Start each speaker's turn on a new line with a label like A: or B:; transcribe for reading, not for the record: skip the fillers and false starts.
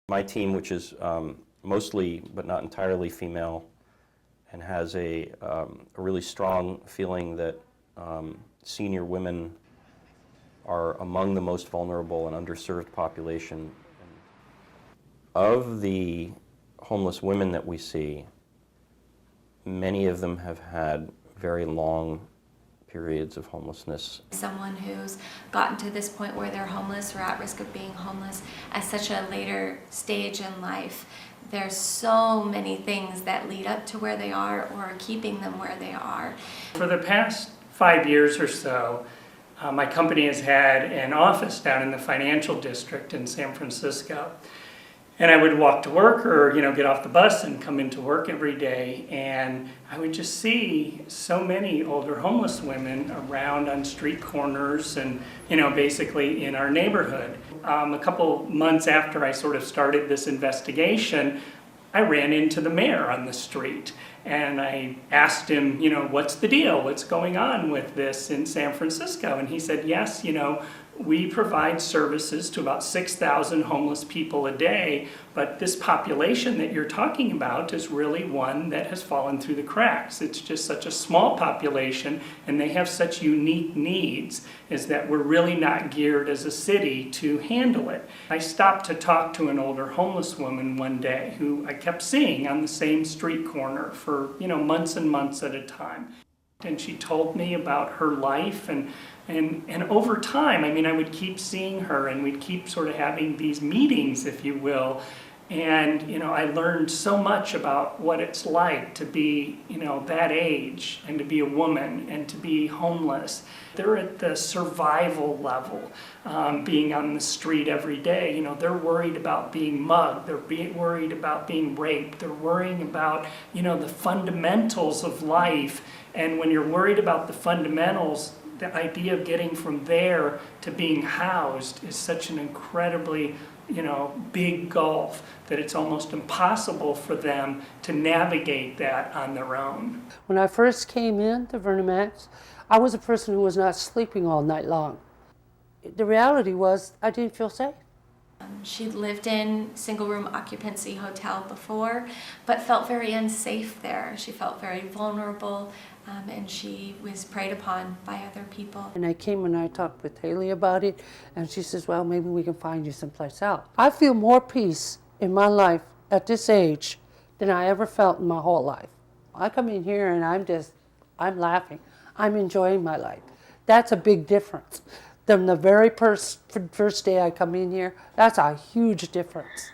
A: My team, which is mostly but not entirely female, and has a really strong feeling that senior women are among the most vulnerable and underserved population. Of the homeless women that we see, many of them have had very long periods of homelessness.
B: Someone who's gotten to this point where they're homeless or at risk of being homeless at such a later stage in life, there's so many things that lead up to where they are or are keeping them where they are.
C: For the past 5 years or so, my company has had an office down in the financial district in San Francisco. And I would walk to work or, get off the bus and come into work every day, and I would just see so many older homeless women around on street corners and, basically in our neighborhood. A couple months after I sort of started this investigation, I ran into the mayor on the street and I asked him, what's the deal? What's going on with this in San Francisco? And he said, yes, we provide services to about 6,000 homeless people a day, but this population that you're talking about is really one that has fallen through the cracks. It's just such a small population, and they have such unique needs, is that we're really not geared as a city to handle it. I stopped to talk to an older homeless woman one day who I kept seeing on the same street corner for, months and months at a time. And she told me about her life, and over time, I would keep seeing her and we'd keep sort of having these meetings, if you will. And, I learned so much about what it's like to be, that age and to be a woman and to be homeless. They're at the survival level, being on the street every day. They're worried about being mugged. They're worried about being raped. They're worrying about, the fundamentals of life. And when you're worried about the fundamentals, the idea of getting from there to being housed is such an incredibly, big gulf that it's almost impossible for them to navigate that on their own.
D: When I first came in to VeraMax, I was a person who was not sleeping all night long. The reality was I didn't feel safe.
B: She'd lived in single-room occupancy hotel before, but felt very unsafe there. She felt very vulnerable, and she was preyed upon by other people.
D: And I came and I talked with Haley about it, and she says, well, maybe we can find you someplace else. I feel more peace in my life at this age than I ever felt in my whole life. I come in here and I'm laughing. I'm enjoying my life. That's a big difference. Than the very first day I come in here, that's a huge difference.